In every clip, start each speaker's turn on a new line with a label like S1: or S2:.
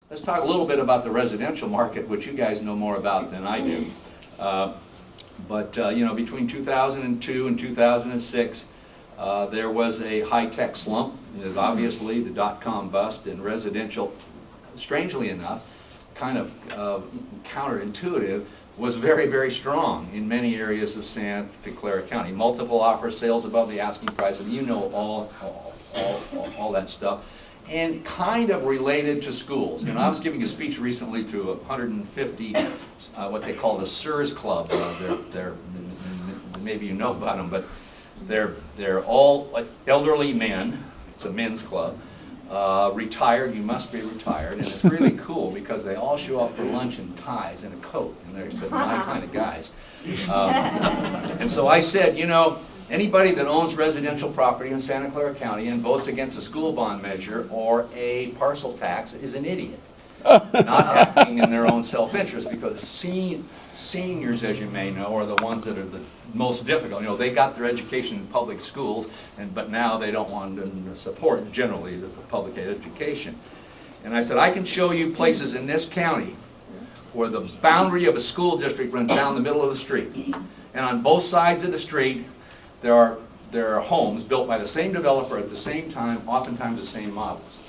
S1: let's talk a little bit about the residential market, which you guys know more about than I do. You know, between 2002 and 2006, there was a high-tech slump. Obviously, the dot-com bust in residential, strangely enough, kind of counterintuitive, was very, very strong in many areas of Santa Clara County. Multiple offer sales above the asking price, and you know all that stuff. And kind of related to schools. You know, I was giving a speech recently to 150, what they call the SIRS Club. They're maybe you know about them, but they're all like elderly men. It's a men's club. Retired, you must be retired, and it's really cool because they all show up for lunch in ties and a coat, and they're my kind of guys. And so I said, you know, anybody that owns residential property in Santa Clara County and votes against a school bond measure or a parcel tax is an idiot. Not acting in their own self-interest, because seniors, as you may know, are the ones that are the most difficult. You know, they got their education in public schools, but now they don't want to support generally the public education. And I said, I can show you places in this county where the boundary of a school district runs down the middle of the street. And on both sides of the street, there are homes built by the same developer at the same time, oftentimes the same models.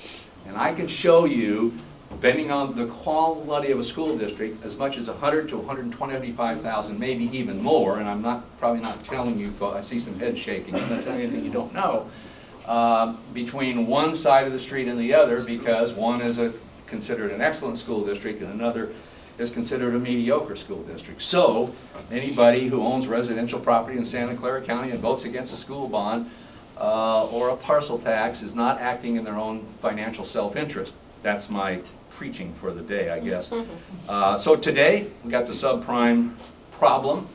S1: And I can show you, depending on the quality of a school district, as much as 100 to 125,000, maybe even more. And I'm probably not telling you, but I see some head shaking. I'm not telling you anything you don't know. Between one side of the street and the other, because one is considered an excellent school district and another is considered a mediocre school district. So anybody who owns residential property in Santa Clara County and votes against a school bond or a parcel tax is not acting in their own financial self-interest. That's my preaching for the day, I guess. So today, we got the subprime problem.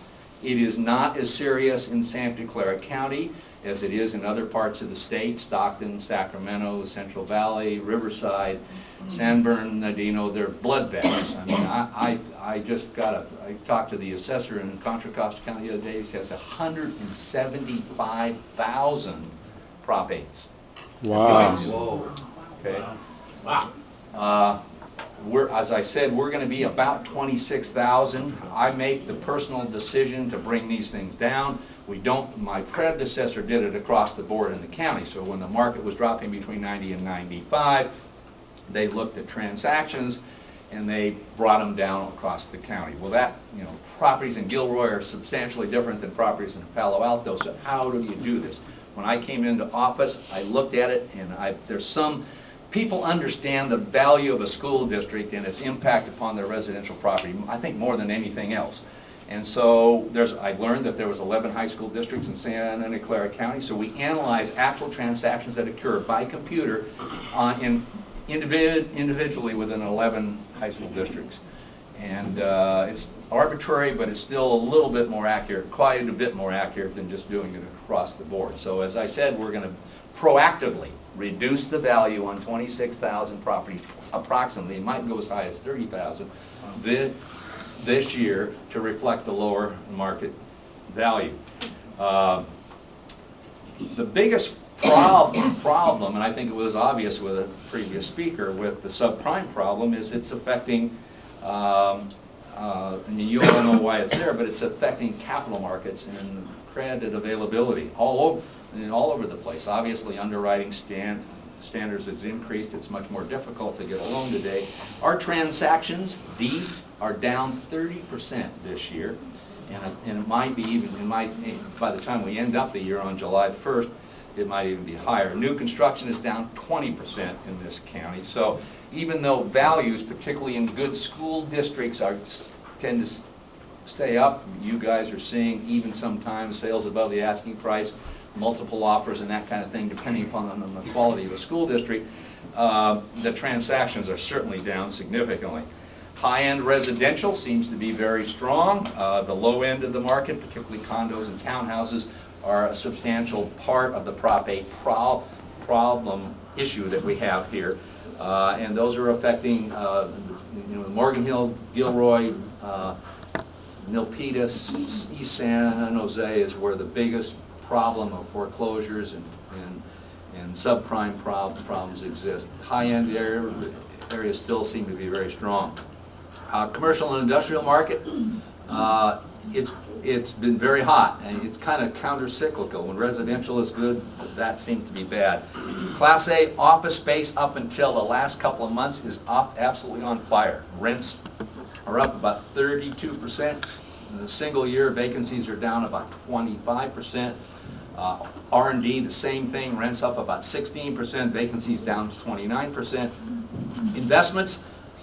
S1: It is not as serious in Santa Clara County as it is in other parts of the state: Stockton, Sacramento, Central Valley, Riverside, San Bernardino. They're bloodbaths. I mean, I talked to the assessor in Contra Costa County the other day. He says 175,000 Prop 8s.
S2: Wow.
S1: Whoa. Okay. Wow. As I said, we're going to be about 26,000. I make the personal decision to bring these things down. We don't. My predecessor did it across the board in the county. So when the market was dropping between 90 and 95, they looked at transactions and they brought them down across the county. Well, properties in Gilroy are substantially different than properties in Palo Alto. So how do you do this? When I came into office, I looked at it, and there's some people understand the value of a school district and its impact upon their residential property, I think, more than anything else. And so I learned that there was 11 high school districts in Santa Clara County, so we analyzed actual transactions that occur by computer individually within 11 high school districts. And it's arbitrary, but it's still a little bit more accurate, quite a bit more accurate than just doing it across the board. So as I said, we're going to proactively reduce the value on 26,000 properties, approximately. It might go as high as 30,000 this year to reflect the lower market value. The biggest problem, and I think it was obvious with a previous speaker, with the subprime problem, is it's affecting, I mean, you all know why it's there, but it's affecting capital markets and credit availability all over the place. Obviously, underwriting standards has increased. It's much more difficult to get a loan today. Our transactions, deeds, are down 30% this year, and it might be even, by the time we end up the year on July 1st, it might even be higher. New construction is down 20% in this county. So even though values, particularly in good school districts, tend to stay up, you guys are seeing even sometimes sales above the asking price, multiple offers and that kind of thing, depending upon the quality of a school district, the transactions are certainly down significantly. High-end residential seems to be very strong. The low end of the market, particularly condos and townhouses, are a substantial part of the Prop 8 problem issue that we have here. And those are affecting Morgan Hill, Gilroy, Milpitas, East San Jose is where the biggest problem of foreclosures and subprime problems exist. High-end areas still seem to be very strong. Commercial and industrial market, it's been very hot, and it's kind of counter-cyclical. When residential is good, that seems to be bad. Class A office space up until the last couple of months is absolutely on fire. Rents are up about 32%. In the single year, vacancies are down about 25%. R&D, the same thing, rents up about 16%, vacancies down to 29%. Investments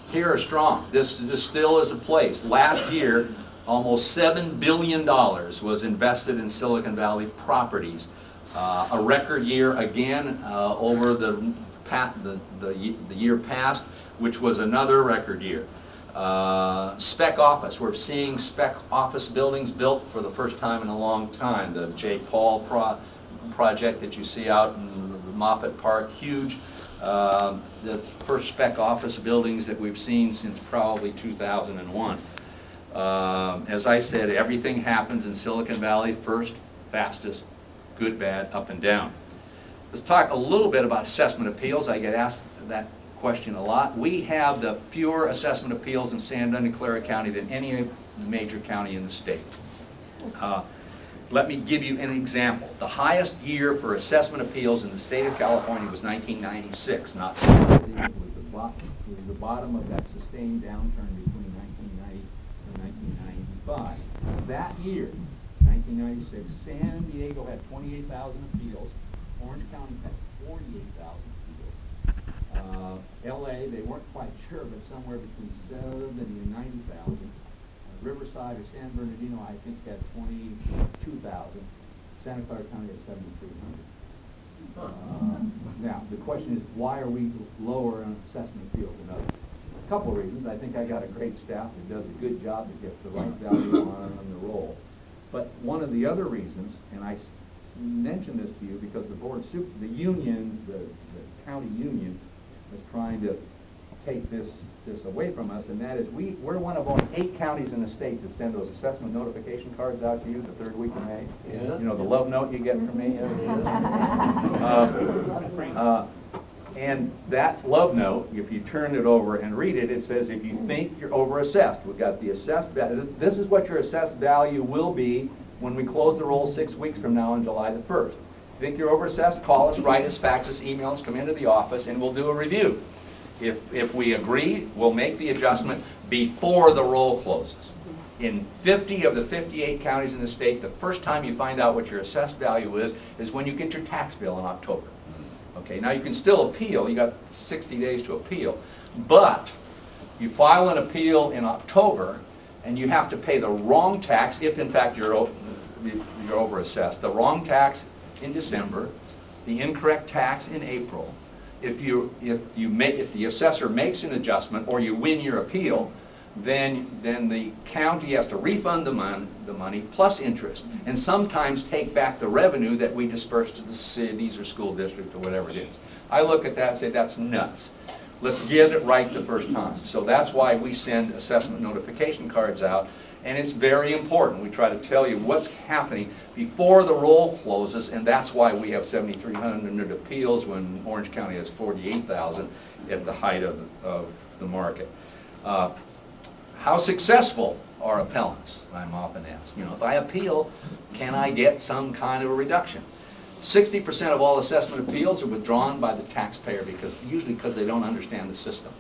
S1: here are strong. This still is a place. Last year, almost $7 billion was invested in Silicon Valley properties. A record year again over the year past, which was another record year. Spec office, we're seeing spec office buildings built for the first time in a long time. The J. Paul project that you see out in the Moffett Park, huge. The first spec office buildings that we've seen since probably 2001. As I said, everything happens in Silicon Valley first, fastest, good, bad, up and down. Let's talk a little bit about assessment appeals. I get asked that question a lot. We have the fewer assessment appeals in San Antonio and Clara County than any major county in the state. Let me give you an example. The highest year for assessment appeals in the state of California was 1996. Not so much. It was the bottom of that sustained downturn between 1990 and 1995. That year, 1996, San Diego had 28,000 appeals. Orange County had 48,000 appeals. LA, they weren't quite sure, but somewhere between 70 and 90,000. Riverside or San Bernardino, I think, had 22,000. Santa Clara County had 7,300. Now, the question is, why are we lower on assessment appeals than others? A couple of reasons. I think I got a great staff that does a good job to get the right value on the roll. But one of the other reasons, and I mention this to you because the union, the county union, is trying to take this away from us, and that is we're one of only 8 counties in the state that send those assessment notification cards out to you the 3rd week of May. Yeah. You know, the love note you get from me. And that love note, if you turn it over and read it, it says if you think you're overassessed, we've got the assessed value. This is what your assessed value will be when we close the roll 6 weeks from now on July the 1st. If you think you're overassessed, call us, write us, fax us, email us, come into the office, and we'll do a review. If we agree, we'll make the adjustment before the roll closes. In 50 of the 58 counties in the state, the first time you find out what your assessed value is when you get your tax bill in October. Okay, now you can still appeal. You got 60 days to appeal. But you file an appeal in October, and you have to pay the wrong tax if, in fact, you're overassessed. The wrong tax in December, the incorrect tax in April. If the assessor makes an adjustment or you win your appeal, then the county has to refund the money plus interest, and sometimes take back the revenue that we disperse to the cities or school district or whatever it is. I look at that and say, that's nuts. Let's get it right the first time. So that's why we send assessment notification cards out, and it's very important. We try to tell you what's happening before the roll closes, and that's why we have 7,300 appeals when Orange County has 48,000 at the height of the market. How successful are appellants? I'm often asked. You know, if I appeal, can I get some kind of a reduction? 60% of all assessment appeals are withdrawn by the taxpayer usually because they don't understand the system.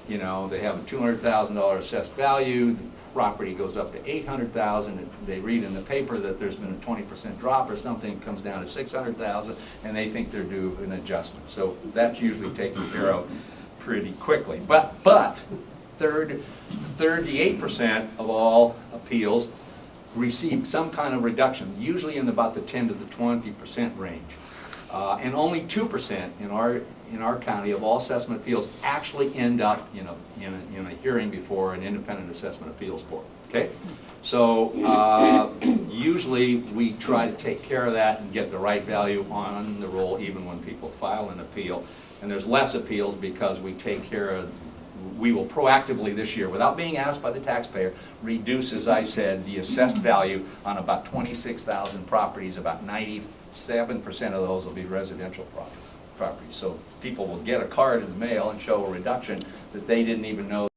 S1: You know, they have a $200,000 assessed value, the property goes up to $800,000, and they read in the paper that there's been a 20% drop or something, comes down to $600,000, and they think they're due an adjustment. So that's usually taken care of pretty quickly. But 38% of all appeals receive some kind of reduction, usually in about the 10 to the 20% range. And only 2% in our county of all assessment appeals actually end up in a hearing before an independent assessment appeals board. Okay? So usually we try to take care of that and get the right value on the roll even when people file an appeal. And there's less appeals because we take care of, we will proactively this year, without being asked by the taxpayer, reduce, as I said, the assessed value on about 26,000 properties. About 97% of those will be residential properties. property. So people will get a card in the mail and show a reduction that they didn't even know